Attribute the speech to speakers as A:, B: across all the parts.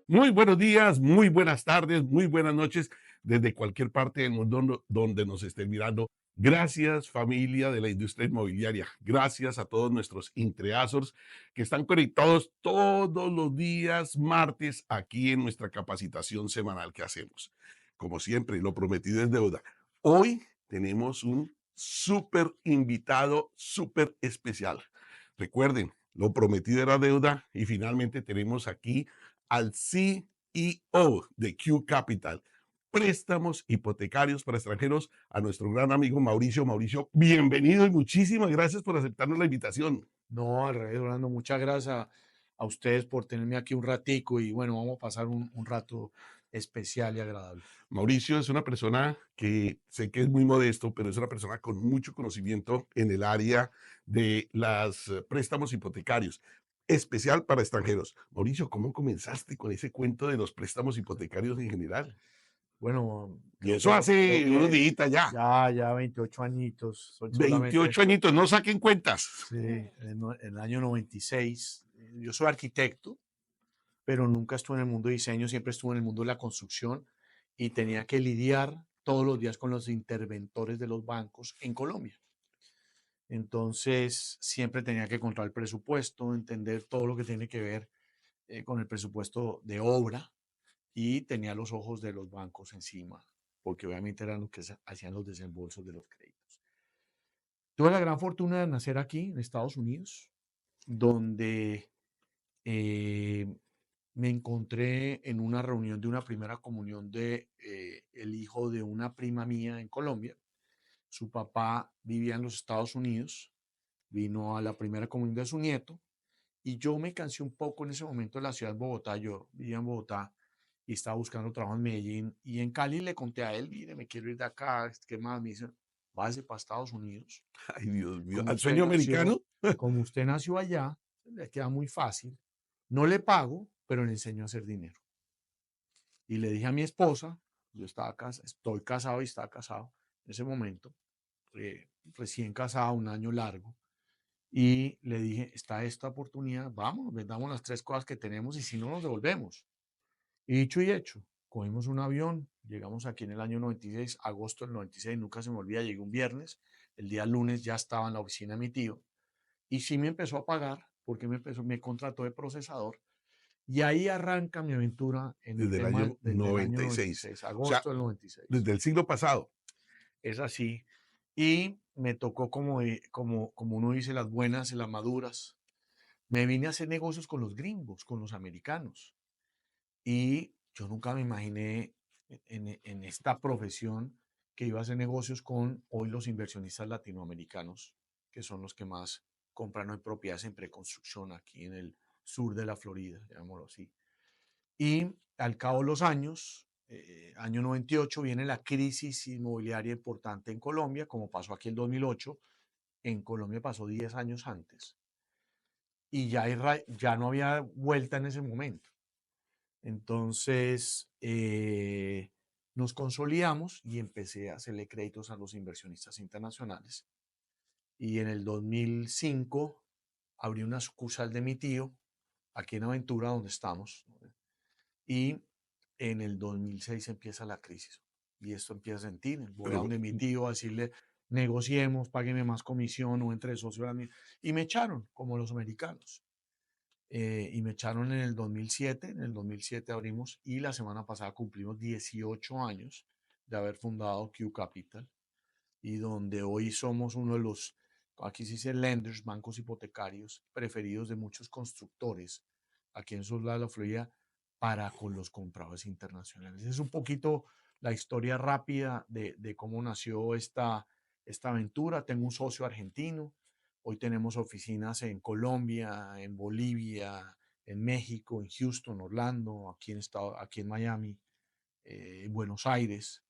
A: Muy buenos días, muy buenas tardes, muy buenas noches, desde cualquier parte del mundo donde nos estén mirando. Gracias, familia de la industria inmobiliaria. Gracias a todos nuestros intreasors que están conectados todos los días martes aquí en nuestra capacitación semanal que hacemos. Como siempre, lo prometido es deuda. Hoy tenemos un súper invitado, súper especial. Recuerden, lo prometido era deuda y finalmente tenemos aquí al CEO de Q Capital, préstamos hipotecarios para extranjeros, a nuestro gran amigo Mauricio. Mauricio, bienvenido y muchísimas gracias por aceptarnos la invitación.
B: No, al revés, Orlando, muchas gracias a ustedes por tenerme aquí un ratico y bueno, vamos a pasar un rato especial y agradable.
A: Mauricio es una persona que sé que es muy modesto, pero es una persona con mucho conocimiento en el área de los préstamos hipotecarios, especial para extranjeros. Mauricio, ¿cómo comenzaste con ese cuento de los préstamos hipotecarios en general?
B: Bueno,
A: Y
B: creo
A: eso
B: que
A: hace unos días ya.
B: ya 28 añitos, soy solamente,
A: 28 añitos, no saquen cuentas.
B: sí, en el año 96. Yo soy arquitecto, pero nunca estuve en el mundo de diseño, siempre estuve en el mundo de la construcción y tenía que lidiar todos los días con los interventores de los bancos en Colombia. Entonces, siempre tenía que controlar el presupuesto, entender todo lo que tiene que ver con el presupuesto de obra y tenía los ojos de los bancos encima, porque obviamente eran los que hacían los desembolsos de los créditos. Tuve la gran fortuna de nacer aquí, en Estados Unidos, donde eh, me encontré en una reunión de una primera comunión de el hijo de una prima mía en Colombia. Su papá vivía en los Estados Unidos, vino a la primera comunión de su nieto y yo me cansé un poco en ese momento de la ciudad de Bogotá. Yo vivía en Bogotá y estaba buscando trabajo en Medellín. Y en Cali le conté a él, mire, me quiero ir de acá, ¿qué más? Me dice, váyase para Estados Unidos.
A: Ay, Dios mío,
B: Como
A: al
B: usted
A: sueño
B: nació,
A: americano.
B: como usted nació allá, le queda muy fácil. No le pago, pero le enseño a hacer dinero. Y le dije a mi esposa, yo estaba estoy casado y estaba casado en ese momento, recién casado, un año largo. Y le dije, está esta oportunidad, vamos, vendamos las tres cosas que tenemos y si no nos devolvemos. Y dicho y hecho, cogimos un avión, llegamos aquí en el año 96, agosto del 96, nunca se me olvida, llegué un viernes, el día lunes ya estaba en la oficina de mi tío y sí me empezó a pagar porque me contrató de procesador y ahí arranca mi aventura en el
A: Desde el
B: tema
A: año
B: del año
A: 96.
B: 96,
A: O sea,
B: agosto del 96.
A: desde el siglo pasado.
B: Es así. Y me tocó como uno dice, las buenas y las maduras. Me vine a hacer negocios con los gringos, con los americanos. Y yo nunca me imaginé en esta profesión que iba a hacer negocios con hoy los inversionistas latinoamericanos, que son los que más compran hoy propiedades en preconstrucción aquí en el sur de la Florida, llamémoslo así. Y al cabo de los años, año 98, viene la crisis inmobiliaria importante en Colombia, como pasó aquí en 2008. En Colombia pasó 10 años antes y ya no había vuelta en ese momento. Entonces, nos consolidamos y empecé a hacerle créditos a los inversionistas internacionales. Y en el 2005 abrí una sucursal de mi tío aquí en Aventura, donde estamos. Y en el 2006 empieza la crisis. Y esto empieza a sentir. Voy a
A: Pero,
B: donde mi tío a decirle, negociemos, págueme más comisión o entre socios. Y me echaron, como los americanos. Y me echaron en el 2007. En el 2007 abrimos y la semana pasada cumplimos 18 años de haber fundado Q Capital y donde hoy somos uno de los, aquí se dice lenders, bancos hipotecarios preferidos de muchos constructores aquí en sur de la Florida para con los compradores internacionales. Es un poquito la historia rápida de cómo nació esta aventura. Tengo un socio argentino. Hoy tenemos oficinas en Colombia, en Bolivia, en México, en Houston, Orlando, aquí en Miami, en Buenos Aires,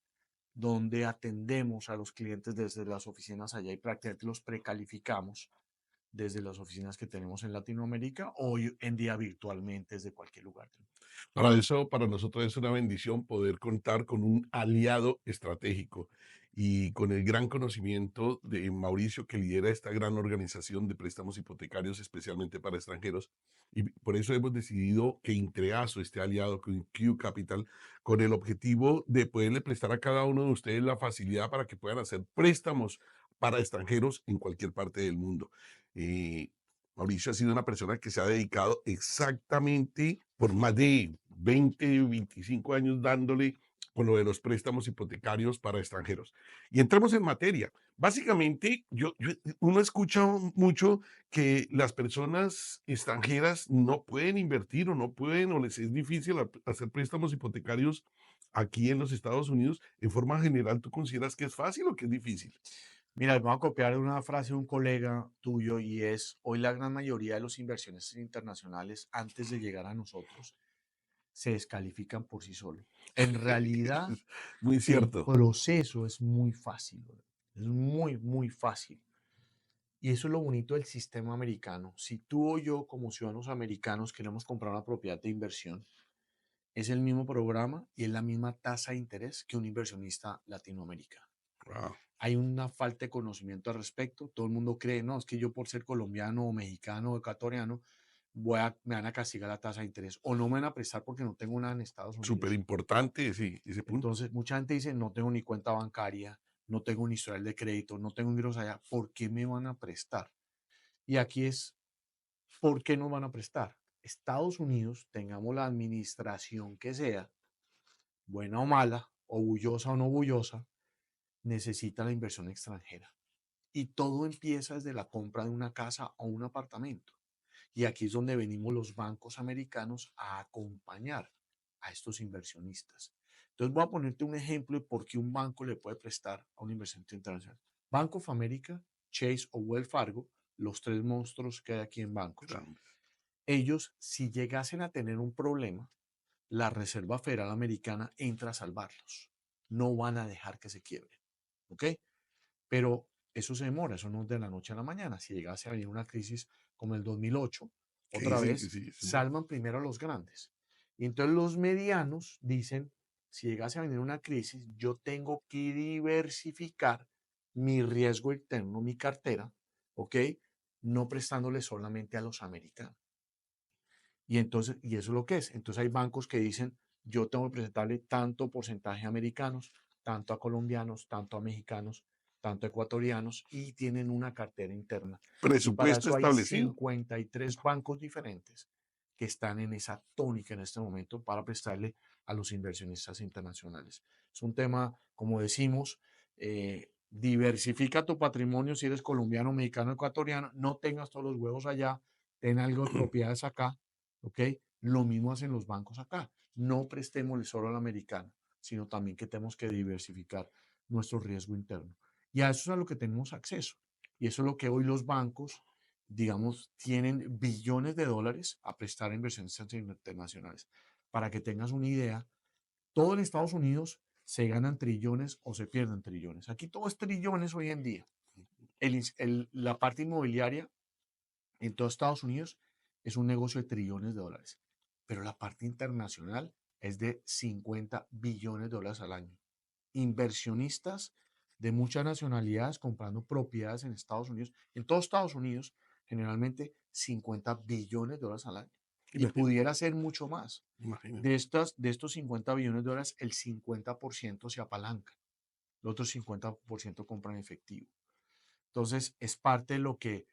B: donde atendemos a los clientes desde las oficinas allá y prácticamente los precalificamos desde las oficinas que tenemos en Latinoamérica, hoy en día virtualmente desde cualquier lugar.
A: para eso, para nosotros es una bendición poder contar con un aliado estratégico. y con el gran conocimiento de Mauricio, que lidera esta gran organización de préstamos hipotecarios especialmente para extranjeros. Y por eso hemos decidido que Intreazo esté aliado con Q Capital con el objetivo de poderle prestar a cada uno de ustedes la facilidad para que puedan hacer préstamos para extranjeros en cualquier parte del mundo. Eh, Mauricio ha sido una persona que se ha dedicado exactamente por más de 20, 25 años dándole con lo de los préstamos hipotecarios para extranjeros. Y entramos en materia. Básicamente, uno escucha mucho que las personas extranjeras no pueden invertir o no pueden o les es difícil hacer préstamos hipotecarios aquí en los Estados Unidos. En forma general, ¿tú consideras que es fácil o que es difícil?
B: Mira, voy a copiar una frase de un colega tuyo y es, hoy la gran mayoría de los inversionistas internacionales, antes de llegar a nosotros, se descalifican por sí solos. En realidad,
A: Muy
B: el
A: cierto.
B: proceso es muy fácil, bro. Es muy, muy fácil. Y eso es lo bonito del sistema americano. Si tú o yo, como ciudadanos americanos, queremos comprar una propiedad de inversión, es el mismo programa y es la misma tasa de interés que un inversionista latinoamericano.
A: Wow.
B: Hay una falta de conocimiento al respecto. Todo el mundo cree, no, es que yo por ser colombiano o mexicano o ecuatoriano, me van a castigar la tasa de interés o no me van a prestar porque no tengo nada en Estados
A: Súper
B: Unidos.
A: importante, sí, ese punto.
B: Entonces, mucha gente dice, no tengo ni cuenta bancaria, no tengo un historial de crédito, no tengo ingresos allá, ¿por qué me van a prestar? Y aquí es, ¿por qué no van a prestar? Estados Unidos, tengamos la administración que sea, buena o mala, o bullosa o no bullosa, necesita la inversión extranjera. Y todo empieza desde la compra de una casa o un apartamento. Y aquí es donde venimos los bancos americanos a acompañar a estos inversionistas. Entonces voy a ponerte un ejemplo de por qué un banco le puede prestar a un inversionista internacional. Bank of America, Chase o Wells Fargo, los tres monstruos que hay aquí en bancos,
A: Claro.
B: ellos si llegasen a tener un problema, la Reserva Federal Americana entra a salvarlos. No van a dejar que se quiebren. ¿Ok? Pero eso se demora, eso no es de la noche a la mañana. Si llegase a venir una crisis como el 2008,
A: Que
B: otra
A: dicen que
B: vez
A: sí,
B: salvan primero a los grandes. Y entonces los medianos dicen, si llegase a venir una crisis, yo tengo que diversificar mi riesgo interno, mi cartera, ¿ok? No prestándole solamente a los americanos. Y entonces, y eso es lo que es. Entonces hay bancos que dicen, yo tengo que presentarle tanto porcentaje a americanos, tanto a colombianos, tanto a mexicanos, tanto a ecuatorianos y tienen una cartera interna. Y para
A: presupuesto
B: eso hay
A: establecido.
B: 53 bancos diferentes que están en esa tónica en este momento para prestarle a los inversionistas internacionales. Es un tema, como decimos, diversifica tu patrimonio si eres colombiano, mexicano, ecuatoriano, no tengas todos los huevos allá, ten algo de propiedades acá. ¿Ok? Lo mismo hacen los bancos acá. No prestémosle solo al americano, sino también que tenemos que diversificar nuestro riesgo interno. Y a eso es a lo que tenemos acceso. Y eso es lo que hoy los bancos, digamos, tienen billones de dólares a prestar a inversionistas internacionales. Para que tengas una idea, todo en Estados Unidos se ganan trillones o se pierden trillones. Aquí todo es trillones hoy en día. La parte inmobiliaria en todo Estados Unidos es un negocio de trillones de dólares, pero la parte internacional es de 50 billones de dólares al año. Inversionistas de muchas nacionalidades comprando propiedades en Estados Unidos, en todos Estados Unidos, generalmente 50 billones de dólares al año. Y
A: Imagínate,
B: pudiera ser mucho más.
A: imagínate.
B: De estos 50 billones de dólares, el 50% se apalanca. El otro 50% compran efectivo. Entonces, es parte de lo que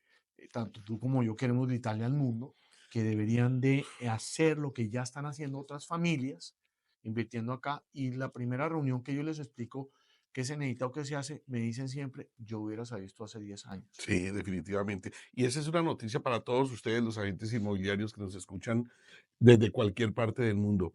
B: tanto tú como yo queremos gritarle al mundo, que deberían de hacer lo que ya están haciendo otras familias, invirtiendo acá. Y la primera reunión que yo les explico qué se necesita o qué se hace, me dicen siempre, yo hubiera sabido esto hace 10 años.
A: Sí, definitivamente. Y esa es una noticia para todos ustedes, los agentes inmobiliarios que nos escuchan desde cualquier parte del mundo.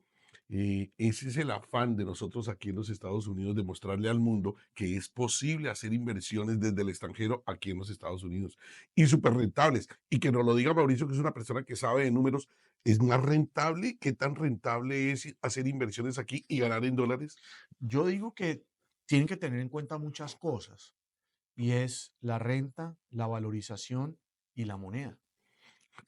A: Ese es el afán de nosotros aquí en los Estados Unidos, de mostrarle al mundo que es posible hacer inversiones desde el extranjero aquí en los Estados Unidos y súper rentables. Y que nos lo diga Mauricio, que es una persona que sabe de números, ¿es más rentable? ¿Qué tan rentable es hacer inversiones aquí y ganar en dólares?
B: Yo digo que tienen que tener en cuenta muchas cosas, y es la renta, la valorización y la moneda.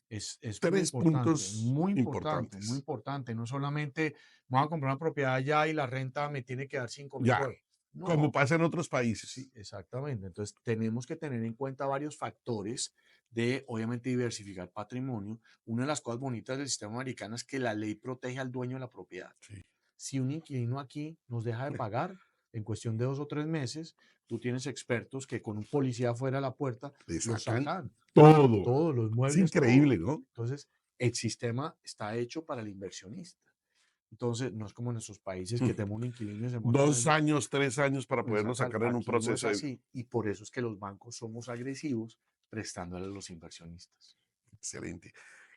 B: Es muy
A: Tres
B: importante,
A: puntos
B: muy importante, muy
A: importantes.
B: importante. No solamente voy a comprar una propiedad allá y la renta me tiene que dar 5.000
A: Ya,
B: dólares.
A: como
B: No,
A: pasa en otros
B: sí,
A: países.
B: exactamente. Entonces, tenemos que tener en cuenta varios factores de, obviamente, diversificar patrimonio. Una de las cosas bonitas del sistema americano es que la ley protege al dueño de la propiedad.
A: Sí.
B: Si un inquilino aquí nos deja de pagar, en cuestión de 2 o 3 meses, tú tienes expertos que con un policía afuera de la puerta
A: Le
B: lo
A: sacan
B: sacan,
A: todo.
B: todos los
A: Es
B: muebles,
A: increíble,
B: todo.
A: ¿no?
B: Entonces, el sistema está hecho para el inversionista. Entonces, no es como en nuestros países que tenemos un inquilino y se muere con
A: 2 años, 3 años para poderlo
B: Exacto,
A: sacar en un
B: aquí no es
A: proceso de...
B: así y por eso es que los bancos somos agresivos prestándole a los inversionistas.
A: Excelente.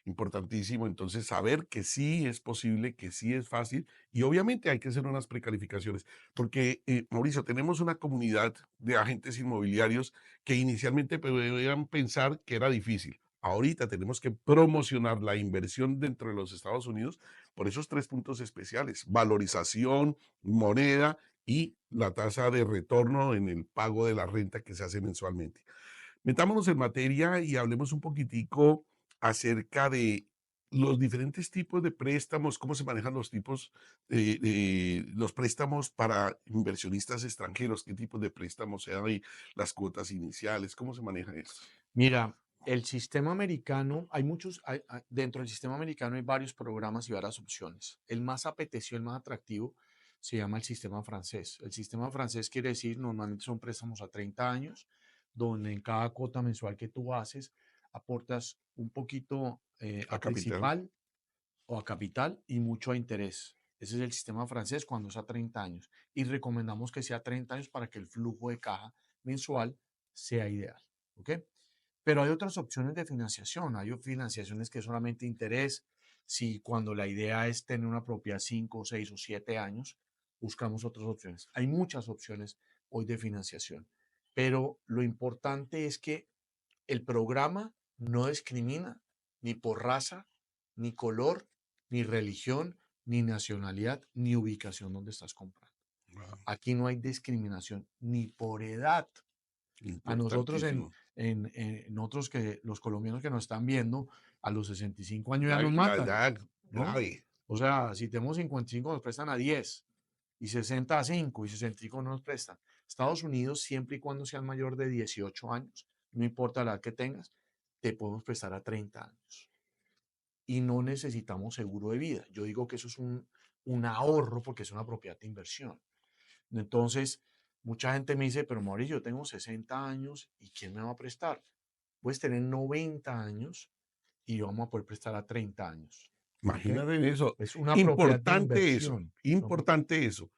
A: Importantísimo, entonces, saber que sí es posible, que sí es fácil y obviamente hay que hacer unas precalificaciones, porque, Mauricio, tenemos una comunidad de agentes inmobiliarios que inicialmente podían pensar que era difícil. Ahorita tenemos que promocionar la inversión dentro de los Estados Unidos por esos 3 puntos especiales: valorización, moneda y la tasa de retorno en el pago de la renta que se hace mensualmente. Metámonos en materia y hablemos un poquitico acerca de los diferentes tipos de préstamos, cómo se manejan los tipos de los préstamos para inversionistas extranjeros, qué tipos de préstamos hay, las cuotas iniciales, cómo se maneja esto.
B: Mira, el sistema americano, hay muchos, dentro del sistema americano hay varios programas y varias opciones. El más apetecido, el más atractivo, se llama el sistema francés. El sistema francés quiere decir, normalmente son préstamos a 30 años, donde en cada cuota mensual que tú haces, aportas un poquito
A: A
B: a
A: capital.
B: principal o a capital y mucho a interés. Ese es el sistema francés cuando es a 30 años. Y recomendamos que sea 30 años para que el flujo de caja mensual sea ideal. ¿Ok? Pero hay otras opciones de financiación. Hay financiaciones que solamente interés. Si cuando la idea es tener una propiedad 5, 6 o 7 años, buscamos otras opciones. Hay muchas opciones hoy de financiación. Pero lo importante es que el programa no discrimina ni por raza, ni color, ni religión, ni nacionalidad, ni ubicación donde estás comprando.
A: Wow,
B: Aquí no hay discriminación ni por edad. A nosotros
A: importantísimo.
B: en otros que los colombianos que nos están viendo, a los 65 años ya
A: La,
B: nos
A: la
B: matan,
A: edad
B: ¿no?
A: grave.
B: O sea, si tenemos 55 nos prestan a 10 y 60 a 5 y 65 no nos prestan. Estados Unidos, siempre y cuando seas mayor de 18 años, no importa la edad que tengas, te podemos prestar a 30 años. Y no necesitamos seguro de vida. Yo digo que eso es un ahorro porque es una propiedad de inversión. Entonces, mucha gente me dice, pero Mauricio, yo tengo 60 años y ¿quién me va a prestar? Puedes tener 90 años y vamos a poder prestar a 30 años. ¿Ok?
A: Imagínate eso.
B: Es una propiedad de inversión.
A: Importante eso.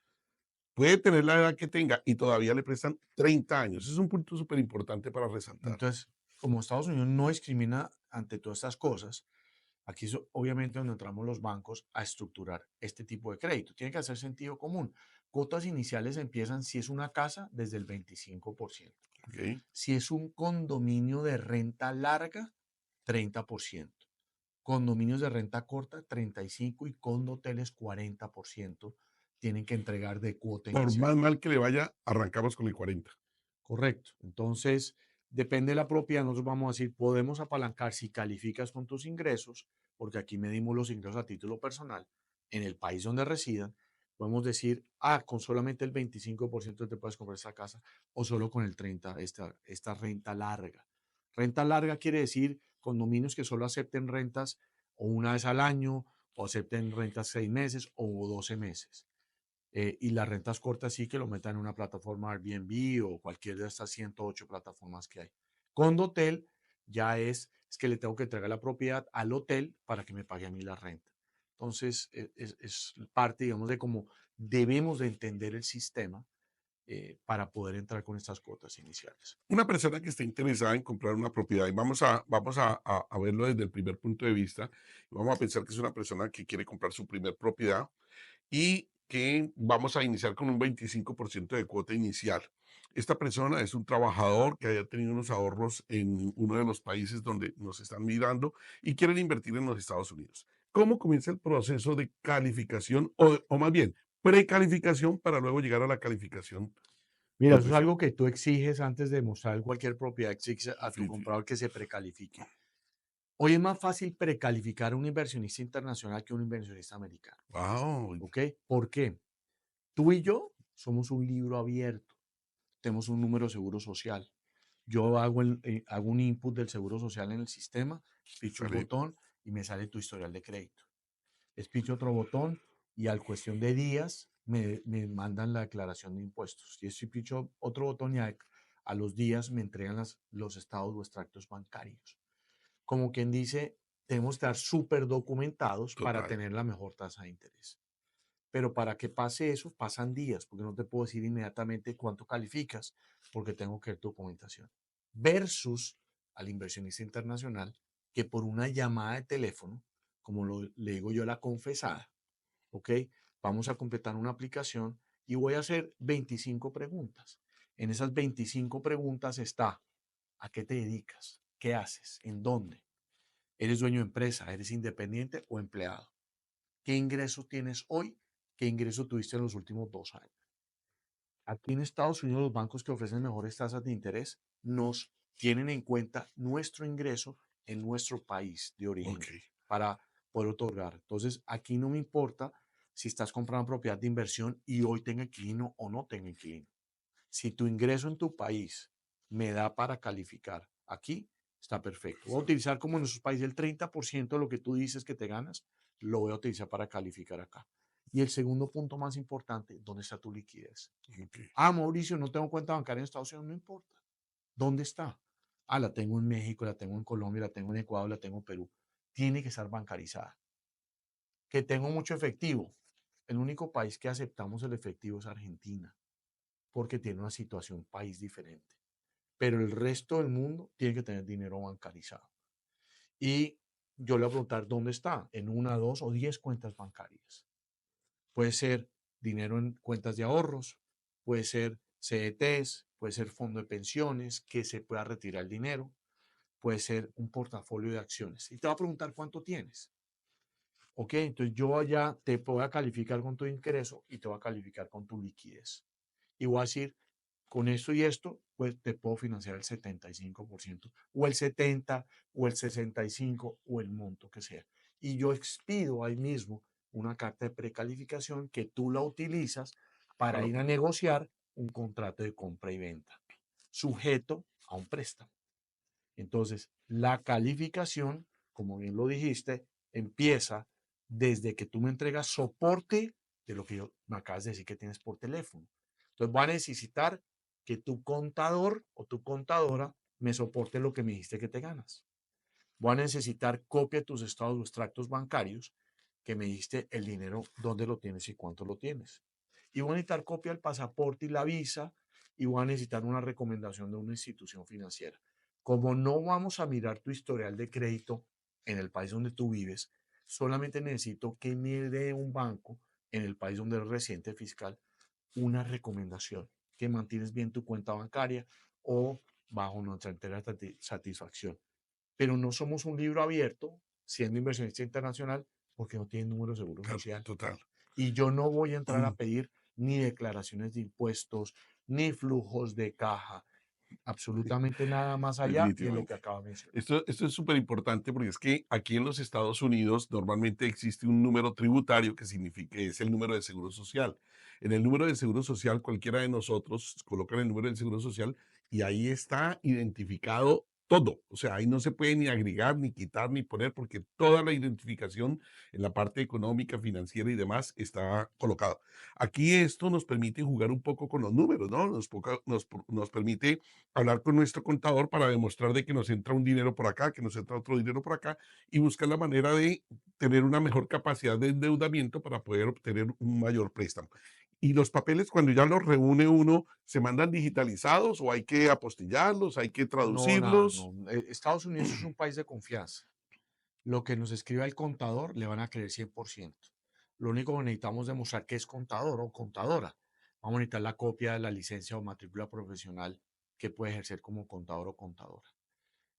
A: Puede tener la edad que tenga y todavía le prestan 30 años. Ese es un punto súper importante para resaltar.
B: Entonces, como Estados Unidos no discrimina ante todas estas cosas, aquí es obviamente donde entramos los bancos a estructurar este tipo de crédito. Tiene que hacer sentido común. Cuotas iniciales empiezan, si es una casa, desde el 25%.
A: ¿Ok?
B: Si es un condominio de renta larga, 30%. Condominios de renta corta, 35%, y condoteles, 40% tienen que entregar de cuota
A: Por
B: inicial.
A: más mal que le vaya, arrancamos con el 40.
B: Correcto. Entonces, depende de la propiedad, nosotros vamos a decir, podemos apalancar si calificas con tus ingresos, porque aquí medimos los ingresos a título personal, en el país donde residan, podemos decir, con solamente el 25% te puedes comprar esta casa o solo con el 30%, esta renta larga. Renta larga quiere decir condominios que solo acepten rentas o una vez al año, o acepten rentas 6 meses o 12 meses. Y las rentas cortas sí que lo metan en una plataforma Airbnb o cualquier de estas 108 plataformas que hay. Condotel ya es que le tengo que entregar la propiedad al hotel para que me pague a mí la renta. Entonces, es parte, digamos, de cómo debemos de entender el sistema para poder entrar con estas cuotas iniciales.
A: Una persona que esté interesada en comprar una propiedad, y vamos a verlo desde el primer punto de vista, y vamos a pensar que es una persona que quiere comprar su primer propiedad y que vamos a iniciar con un 25% de cuota inicial. Esta persona es un trabajador que haya tenido unos ahorros en uno de los países donde nos están mirando y quieren invertir en los Estados Unidos. ¿Cómo comienza el proceso de calificación o más bien precalificación para luego llegar a la calificación
B: Mira, eso es
A: oficial?
B: algo que tú exiges antes de mostrar cualquier propiedad, exiges a tu
A: Definitivo.
B: comprador que se precalifique. Hoy es más fácil precalificar a un inversionista internacional que a un inversionista americano.
A: Wow,
B: ¿Ok? ¿Por qué? Tú y yo somos un libro abierto. Tenemos un número de seguro social. Yo hago un input del seguro social en el sistema, picho un
A: Sale
B: botón y me sale tu historial de crédito. Picho otro botón y al cuestión de días me mandan la declaración de impuestos. Y si picho otro botón y a los días me entregan los estados o extractos bancarios. Como quien dice, tenemos que estar súper documentados para
A: total.
B: tener la mejor tasa de interés. Pero para que pase eso, pasan días, porque no te puedo decir inmediatamente cuánto calificas, porque tengo que ver tu documentación. Versus al inversionista internacional, que por una llamada de teléfono, como le digo yo, la confesada, ¿ok? Vamos a completar una aplicación y voy a hacer 25 preguntas. En esas 25 preguntas está, ¿a qué te dedicas? ¿Qué haces? ¿En dónde? ¿Eres dueño de empresa? ¿Eres independiente o empleado? ¿Qué ingreso tienes hoy? ¿Qué ingreso tuviste en los últimos 2 años? Aquí en Estados Unidos los bancos que ofrecen mejores tasas de interés nos tienen en cuenta nuestro ingreso en nuestro país de
A: Ok,
B: origen para poder otorgar. Entonces, aquí no me importa si estás comprando propiedad de inversión y hoy tenga inquilino o no tenga inquilino. Si tu ingreso en tu país me da para calificar aquí, está perfecto. Voy a utilizar como en nuestros países el 30% de lo que tú dices que te ganas, lo voy a utilizar para calificar acá. Y el segundo punto más importante, ¿dónde está tu liquidez?
A: ok.
B: Ah, Mauricio, no tengo cuenta bancaria en Estados Unidos, no importa. ¿Dónde está? Ah, la tengo en México, la tengo en Colombia, la tengo en Ecuador, la tengo en Perú. Tiene que estar bancarizada. Que tengo mucho efectivo. El único país que aceptamos el efectivo es Argentina, porque tiene una situación país diferente. Pero el resto del mundo tiene que tener dinero bancarizado. Y yo le voy a preguntar dónde está, en una, dos o 10 cuentas bancarias. Puede ser dinero en cuentas de ahorros, puede ser CDTs, puede ser fondo de pensiones, que se pueda retirar el dinero, puede ser un portafolio de acciones. Y te va a preguntar cuánto tienes. Ok, entonces yo allá te voy a calificar con tu ingreso y te voy a calificar con tu liquidez. Y voy a decir, con esto y esto, pues te puedo financiar el 75%, o el 70%, o el 65%, o el monto que sea. Y yo expido ahí mismo una carta de precalificación que tú la utilizas para
A: Claro,
B: ir a negociar un contrato de compra y venta, sujeto a un préstamo. Entonces, la calificación, como bien lo dijiste, empieza desde que tú me entregas soporte de lo que me acabas de decir que tienes por teléfono. Entonces, va a necesitar que tu contador o tu contadora me soporte lo que me dijiste que te ganas. Voy a necesitar copia de tus estados o extractos bancarios que me diste el dinero, dónde lo tienes y cuánto lo tienes. Y voy a necesitar copia del pasaporte y la visa y voy a necesitar una recomendación de una institución financiera. Como no vamos a mirar tu historial de crédito en el país donde tú vives, solamente necesito que me dé un banco en el país donde eres residente fiscal una recomendación, que mantienes bien tu cuenta bancaria o bajo nuestra entera satisfacción. Pero no somos un libro abierto, siendo inversionista internacional, porque no tiene número de seguro
A: claro,
B: social.
A: total.
B: Y yo no voy a entrar a pedir ni declaraciones de impuestos, ni flujos de caja, absolutamente nada más allá de lo que
A: Definitivamente.
B: acabo de mencionar.
A: Esto es súper importante porque es que aquí en los Estados Unidos normalmente existe un número tributario que significa es el número de seguro social. En el número de seguro social, cualquiera de nosotros coloca el número del seguro social y ahí está identificado todo. O sea, ahí no se puede ni agregar, ni quitar, ni poner porque toda la identificación en la parte económica, financiera y demás está colocado. Aquí esto nos permite jugar un poco con los números, ¿no? Nos permite hablar con nuestro contador para demostrar de que nos entra un dinero por acá, que nos entra otro dinero por acá y buscar la manera de tener una mejor capacidad de endeudamiento para poder obtener un mayor préstamo. Y los papeles, cuando ya los reúne uno, ¿se mandan digitalizados o hay que apostillarlos, hay que
B: No, nada,
A: traducirlos?
B: no. Estados Unidos es un país de confianza. Lo que nos escriba el contador le van a creer 100%. Lo único que necesitamos demostrar que es contador o contadora. Vamos a necesitar la copia de la licencia o matrícula profesional que puede ejercer como contador o contadora.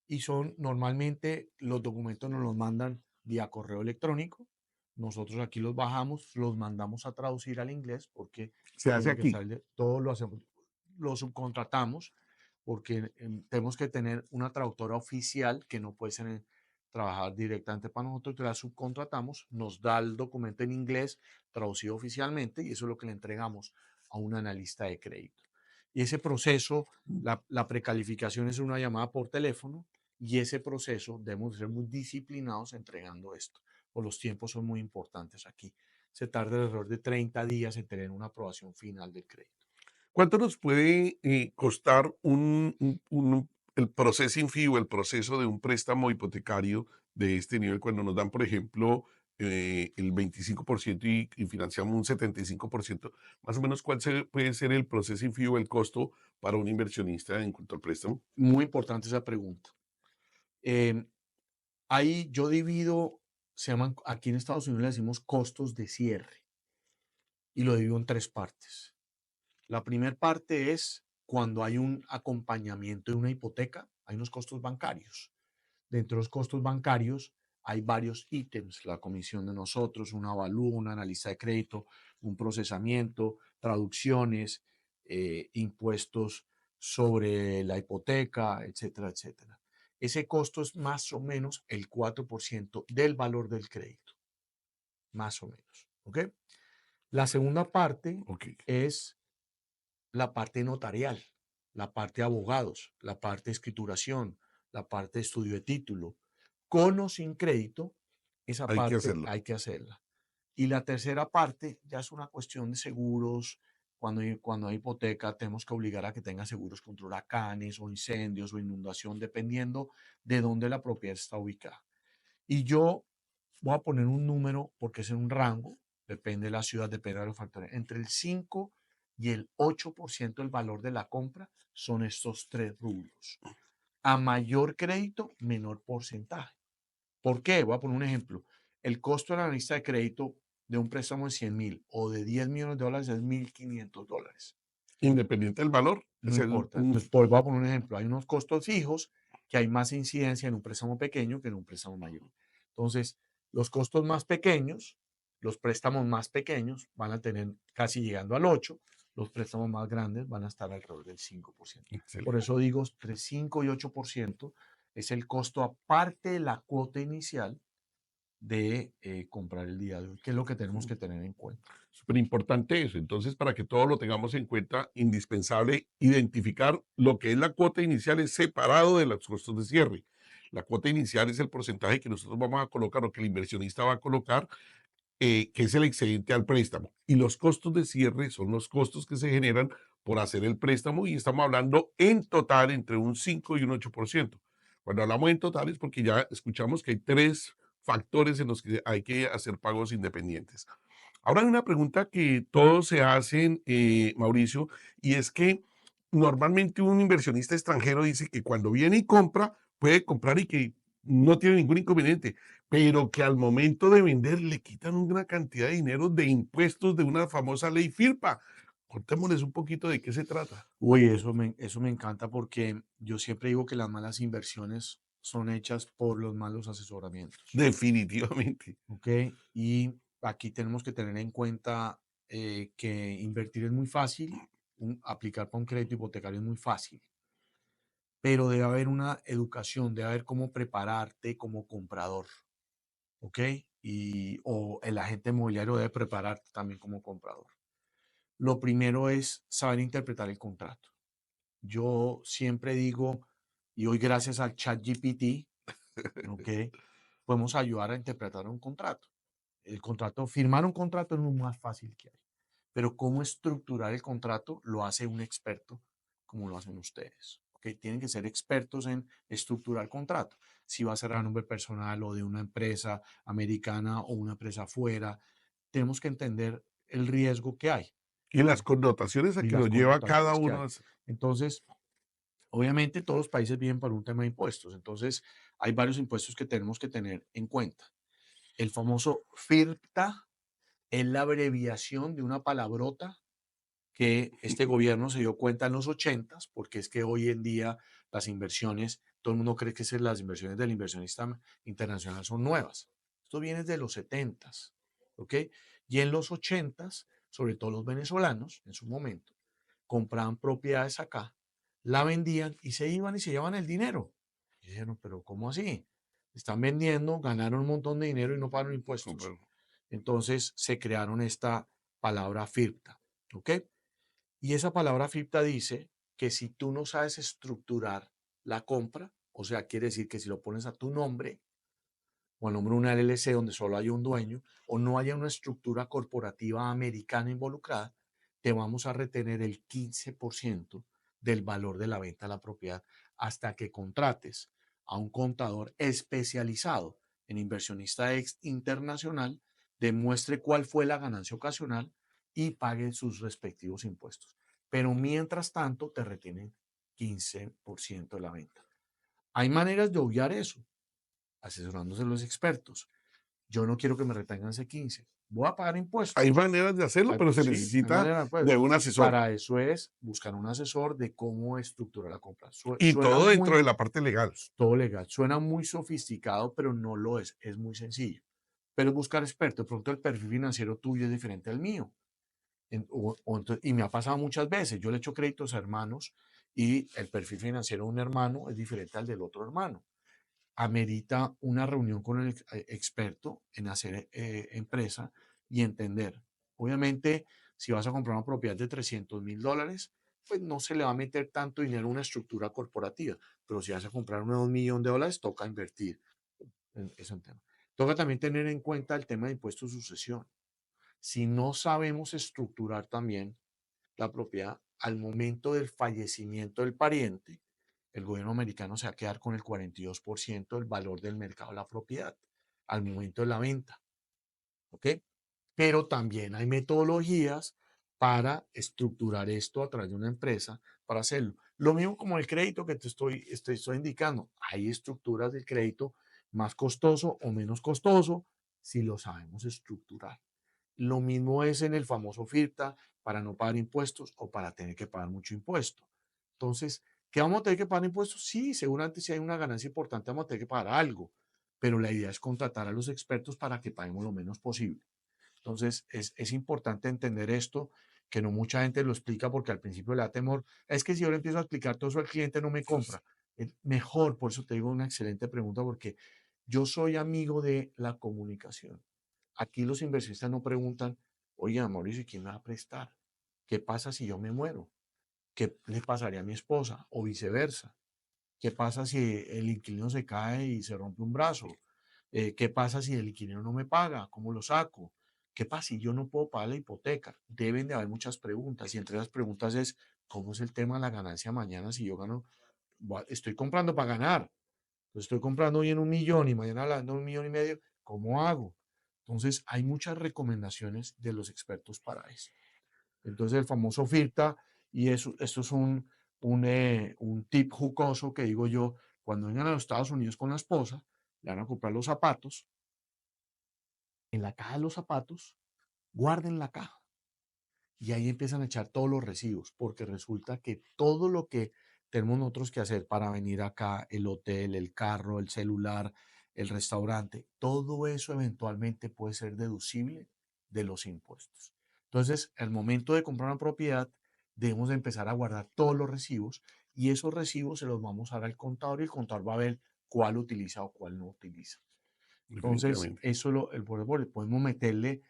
B: Y son normalmente los documentos nos los mandan vía correo electrónico. Nosotros aquí los bajamos, los mandamos a traducir al inglés porque
A: Se hace
B: tiene que
A: aquí.
B: estar, todo lo hacemos, lo subcontratamos porque tenemos que tener una traductora oficial que no puede ser trabajar directamente para nosotros, entonces la subcontratamos, nos da el documento en inglés traducido oficialmente y eso es lo que le entregamos a un analista de crédito. Y ese proceso, la precalificación es una llamada por teléfono y ese proceso debemos ser muy disciplinados entregando esto, o los tiempos son muy importantes aquí. Se tarda alrededor de 30 días en tener una aprobación final del crédito.
A: ¿Cuánto nos puede costar el processing fee o el proceso de un préstamo hipotecario de este nivel cuando nos dan, por ejemplo, el 25% y financiamos un 75%? Más o menos, ¿cuál puede ser el processing fee o el costo para un inversionista en cuanto al préstamo?
B: Muy importante esa pregunta. Em, Ahí yo divido, se llaman, aquí en Estados Unidos le decimos costos de cierre y lo divido en tres partes. La primera parte es cuando hay un acompañamiento de una hipoteca, hay unos costos bancarios. Dentro de los costos bancarios hay varios ítems, la comisión de nosotros, un avalúo, una analista de crédito, un procesamiento, traducciones, impuestos sobre la hipoteca, etcétera, etcétera. Ese costo es más o menos el 4% del valor del crédito, más o menos. ¿Ok? La segunda parte
A: Ok.
B: es la parte notarial, la parte de abogados, la parte de escrituración, la parte de estudio de título. Con o sin crédito, esa
A: Hay que
B: parte
A: hacerlo.
B: hay que hacerla. Y la tercera parte ya es una cuestión de seguros. Cuando hay hipoteca, tenemos que obligar a que tenga seguros contra huracanes o incendios o inundación, dependiendo de dónde la propiedad está ubicada. Y yo voy a poner un número porque es en un rango, depende de la ciudad, depende de los factores. Entre el 5 y el 8% del valor de la compra son estos tres rubros. A mayor crédito, menor porcentaje. ¿Por qué? Voy a poner un ejemplo. El costo de la lista de crédito de un préstamo de 100,000 o de 10 millones de dólares es $1,500.
A: Independiente del valor,
B: No
A: es
B: importa. Entonces, voy a poner un ejemplo. Hay unos costos fijos que hay más incidencia en un préstamo pequeño que en un préstamo mayor. Entonces, los costos más pequeños, los préstamos más pequeños van a tener casi llegando al 8, los préstamos más grandes van a estar alrededor del 5%. Por
A: excelente.
B: eso digo, entre 5 y 8% es el costo aparte de la cuota inicial de comprar el día de hoy, que es lo que tenemos que tener en cuenta.
A: Súper importante eso. Entonces, para que todo lo tengamos en cuenta, indispensable identificar lo que es la cuota inicial es separado de los costos de cierre. La cuota inicial es el porcentaje que nosotros vamos a colocar o que el inversionista va a colocar, que es el excedente al préstamo. Y los costos de cierre son los costos que se generan por hacer el préstamo y estamos hablando en total entre un 5 y un 8%. Cuando hablamos en total es porque ya escuchamos que hay tres factores en los que hay que hacer pagos independientes. Ahora hay una pregunta que todos se hacen, Mauricio, y es que normalmente un inversionista extranjero dice que cuando viene y compra, puede comprar y que no tiene ningún inconveniente, pero que al momento de vender le quitan una cantidad de dinero de impuestos de una famosa ley FIRPA. Contémosles un poquito de qué se trata.
B: Uy, eso me encanta porque yo siempre digo que las malas inversiones son hechas por los malos asesoramientos.
A: Definitivamente.
B: ¿Ok? Y aquí tenemos que tener en cuenta que invertir es muy fácil, aplicar para un crédito hipotecario es muy fácil, pero debe haber una educación, debe haber cómo prepararte como comprador. ¿Ok? O el agente inmobiliario debe prepararte también como comprador. Lo primero es saber interpretar el contrato. Yo siempre digo, y hoy gracias al chat GPT, ¿ok? Podemos ayudar a interpretar un contrato. El contrato, firmar un contrato es lo más fácil que hay, pero cómo estructurar el contrato lo hace un experto, como lo hacen ustedes. ¿Ok? Tienen que ser expertos en estructurar el contrato. Si va a ser a nombre personal o de una empresa americana o una empresa afuera, tenemos que entender el riesgo que hay
A: Y las connotaciones a
B: y
A: que lo
B: las
A: lleva cada
B: connotaciones que
A: uno.
B: hay. Entonces, obviamente todos los países viven por un tema de impuestos, entonces hay varios impuestos que tenemos que tener en cuenta. El famoso FIRPTA es la abreviación de una palabrota que este gobierno se dio cuenta en los 80s, porque es que hoy en día las inversiones, todo el mundo cree que las inversiones del inversionista internacional son nuevas. Esto viene de los 70s, ¿ok? Y en los 80s, sobre todo los venezolanos, en su momento, compraban propiedades acá, la vendían y se iban y se llevaban el dinero. Y dijeron, pero ¿cómo así? Están vendiendo, ganaron un montón de dinero y no pagaron impuestos. Entonces se crearon esta palabra FIRPTA, ¿ok? Y esa palabra FIPTA dice que si tú no sabes estructurar la compra, o sea, quiere decir que si lo pones a tu nombre o al nombre de una LLC donde solo hay un dueño o no haya una estructura corporativa americana involucrada, te vamos a retener el 15% del valor de la venta de la propiedad hasta que contrates a un contador especializado en inversionista internacional, demuestre cuál fue la ganancia ocasional y pague sus respectivos impuestos. Pero mientras tanto, te retienen 15% de la venta. Hay maneras de obviar eso, asesorándose los expertos. Yo no quiero que me retengan ese 15. Voy a pagar
A: Hay
B: impuestos.
A: maneras de hacerlo, pero se
B: Sí, hay
A: necesita
B: manera, pues.
A: de un asesor.
B: Para eso es buscar un asesor de cómo estructurar la compra.
A: Y
B: Suena
A: todo dentro
B: muy,
A: de la parte legal.
B: todo legal, suena muy sofisticado, pero no lo es muy sencillo. Pero es buscar experto. De pronto el perfil financiero tuyo es diferente al mío. Y me ha pasado muchas veces. Yo le echo créditos a hermanos y el perfil financiero de un hermano es diferente al del otro hermano. Amerita una reunión con el experto en hacer empresa y entender. Obviamente, si vas a comprar una propiedad de $300,000, pues no se le va a meter tanto dinero en una estructura corporativa, pero si vas a comprar una de $1,000,000, toca invertir. Es un tema. Toca también tener en cuenta el tema de impuestos de sucesión. Si no sabemos estructurar también la propiedad al momento del fallecimiento del pariente, el gobierno americano se va a quedar con el 42% del valor del mercado de la propiedad al momento de la venta. ¿Ok? Pero también hay metodologías para estructurar esto a través de una empresa para hacerlo. Lo mismo como el crédito que te estoy indicando. Hay estructuras del crédito más costoso o menos costoso si lo sabemos estructurar. Lo mismo es en el famoso FIRTA para no pagar impuestos o para tener que pagar mucho impuesto. Entonces, ¿qué vamos a tener que pagar impuestos? Sí, seguramente si hay una ganancia importante vamos a tener que pagar algo, pero la idea es contratar a los expertos para que paguemos lo menos posible. Entonces, es importante entender esto, que no mucha gente lo explica porque al principio le da temor. Es que si yo le empiezo a explicar todo eso al cliente no me compra. Es mejor, por eso te digo una excelente pregunta, porque yo soy amigo de la comunicación. Aquí los inversionistas no preguntan, oye, Mauricio, ¿quién me va a prestar? ¿Qué pasa si yo me muero? ¿Qué le pasaría a mi esposa? O viceversa. ¿Qué pasa si el inquilino se cae y se rompe un brazo? ¿Qué pasa si el inquilino no me paga? ¿Cómo lo saco? ¿Qué pasa si yo no puedo pagar la hipoteca? Deben de haber muchas preguntas y entre las preguntas es, ¿cómo es el tema de la ganancia mañana si yo gano? Estoy comprando para ganar. Pues estoy comprando hoy en 1,000,000 y mañana la vendo en 1,500,000. ¿Cómo hago? Entonces, hay muchas recomendaciones de los expertos para eso. Entonces, el famoso FIRTA, y esto es un tip jucoso que digo yo, cuando vengan a los Estados Unidos con la esposa, le van a comprar los zapatos, en la caja de los zapatos, guarden la caja y ahí empiezan a echar todos los recibos, porque resulta que todo lo que tenemos nosotros que hacer para venir acá, el hotel, el carro, el celular, el restaurante, todo eso eventualmente puede ser deducible de los impuestos. Entonces, al momento de comprar una propiedad, debemos de empezar a guardar todos los recibos y esos recibos se los vamos a dar al contador y el contador va a ver cuál utiliza o cuál no utiliza. Entonces,
A: Definitivamente.
B: eso podemos meterle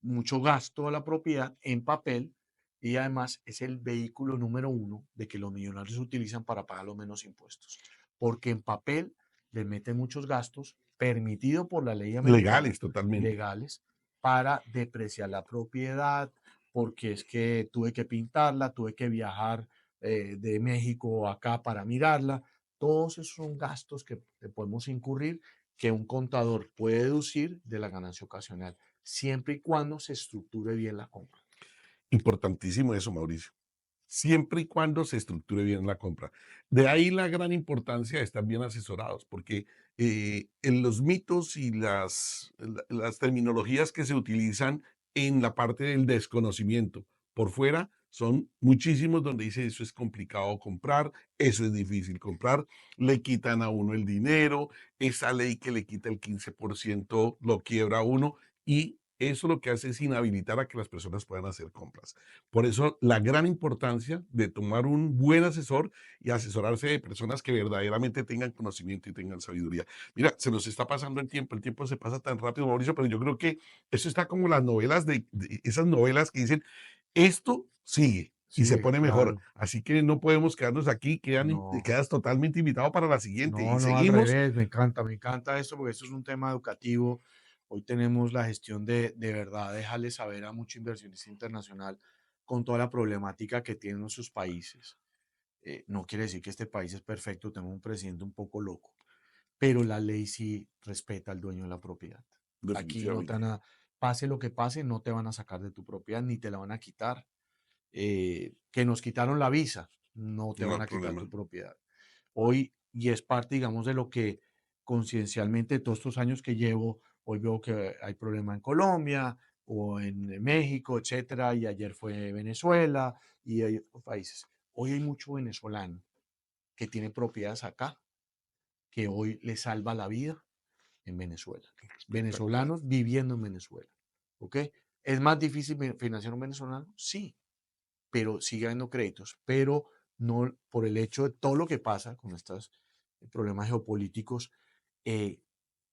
B: mucho gasto a la propiedad en papel y además es el vehículo número uno de que los millonarios utilizan para pagar los menos impuestos. Porque en papel le meten muchos gastos permitido por la ley americana,
A: Legales, totalmente.
B: legales, para depreciar la propiedad, porque es que tuve que pintarla, tuve que viajar de México acá para mirarla. Todos esos son gastos que podemos incurrir que un contador puede deducir de la ganancia ocasional siempre y cuando se estructure bien la compra.
A: Importantísimo eso, Mauricio. Siempre y cuando se estructure bien la compra. De ahí la gran importancia de estar bien asesorados, porque en los mitos y las terminologías que se utilizan en la parte del desconocimiento por fuera son muchísimos donde dice eso es complicado comprar, eso es difícil comprar, le quitan a uno el dinero, esa ley que le quita el 15% lo quiebra a uno y eso lo que hace es inhabilitar a que las personas puedan hacer compras. Por eso la gran importancia de tomar un buen asesor y asesorarse de personas que verdaderamente tengan conocimiento y tengan sabiduría. Mira, se nos está pasando el tiempo se pasa tan rápido, Mauricio, pero yo creo que eso está como las novelas de esas novelas que dicen, esto sigue, y se
B: Sí,
A: pone mejor.
B: claro.
A: Así que no podemos quedarnos aquí,
B: No,
A: quedas totalmente invitado para la siguiente y
B: no, no, al
A: seguimos.
B: revés, me encanta esto porque esto es un tema educativo. Hoy tenemos la gestión de verdad, dejarle saber a mucho inversionista internacional con toda la problemática que tienen nuestros países. No quiere decir que este país es perfecto, tenemos un presidente un poco loco, pero la ley sí respeta al dueño de la propiedad. Aquí no te
A: Definitivamente.
B: van a, pase lo que pase, no te van a sacar de tu propiedad ni te la van a quitar. Que nos quitaron la visa, no te
A: No
B: van
A: hay
B: a quitar
A: problema.
B: tu propiedad. Hoy, y es parte, digamos, de lo que conciencialmente todos estos años que llevo, hoy veo que hay problema en Colombia o en México, etcétera, y ayer fue Venezuela y hay otros países. Hoy hay mucho venezolano que tiene propiedades acá, que hoy le salva la vida en Venezuela.
A: Espectacular.
B: Venezolanos viviendo en Venezuela. ¿Ok? ¿Es más difícil financiar a un venezolano? Sí, pero sigue habiendo créditos, pero no por el hecho de todo lo que pasa con estos problemas geopolíticos, eh,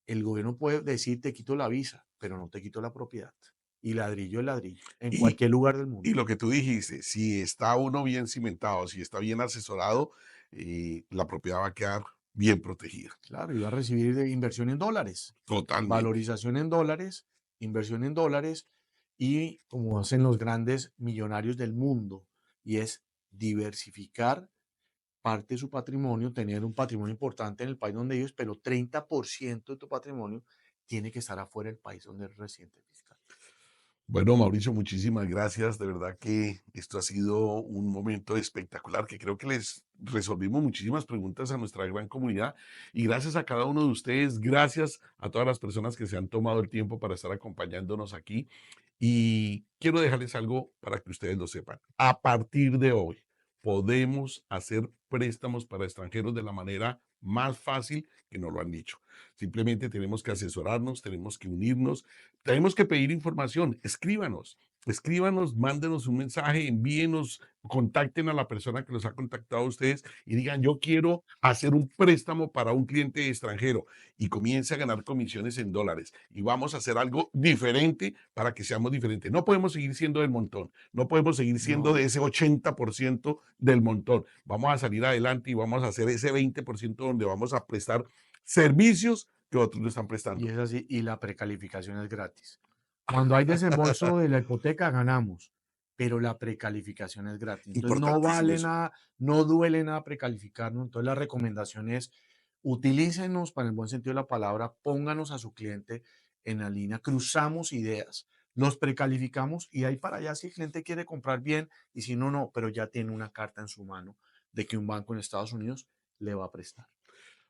B: el gobierno puede decir te quito la visa, pero no te quito la propiedad. Y ladrillo es ladrillo, en
A: Y,
B: cualquier lugar del
A: y
B: mundo.
A: lo que tú dijiste, si está uno bien cimentado, si está bien asesorado, la propiedad va a quedar bien protegida.
B: Claro, y va a recibir de inversión en dólares,
A: Totalmente.
B: valorización en dólares, inversión en dólares y como hacen los grandes millonarios del mundo, y es diversificar parte de su patrimonio, tener un patrimonio importante en el país donde vives, pero 30% de tu patrimonio tiene que estar afuera del país donde eres residente fiscal.
A: Bueno, Mauricio, muchísimas gracias. De verdad que esto ha sido un momento espectacular, que creo que les resolvimos muchísimas preguntas a nuestra gran comunidad. Y gracias a cada uno de ustedes, gracias a todas las personas que se han tomado el tiempo para estar acompañándonos aquí. Y quiero dejarles algo para que ustedes lo sepan. A partir de hoy, podemos hacer préstamos para extranjeros de la manera más fácil que nos lo han dicho. Simplemente tenemos que asesorarnos, tenemos que unirnos, tenemos que pedir información. Escríbanos, mándenos un mensaje, envíenos, contacten a la persona que los ha contactado a ustedes y digan, yo quiero hacer un préstamo para un cliente extranjero y comience a ganar comisiones en dólares. Y vamos a hacer algo diferente para que seamos diferentes. No podemos seguir siendo del montón, no podemos seguir siendo de
B: No,
A: ese 80% del montón. Vamos a salir adelante y vamos a hacer ese 20% donde vamos a prestar servicios que otros no están
B: y
A: prestando.
B: es así, y la precalificación es gratis. Cuando hay desembolso de la hipoteca, ganamos, pero la precalificación es gratis. Entonces no
A: Importantísimo
B: vale
A: eso.
B: nada, no duele nada precalificarnos. Entonces la recomendación es utilícenos para el buen sentido de la palabra, pónganos a su cliente en la línea, cruzamos ideas, los precalificamos y ahí para allá si el cliente quiere comprar bien y si no, no, pero ya tiene una carta en su mano de que un banco en Estados Unidos le va a prestar.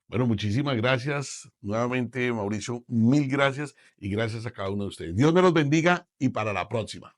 A: Bueno, muchísimas gracias nuevamente, Mauricio. Mil gracias y gracias a cada uno de ustedes. Dios me los bendiga y para la próxima.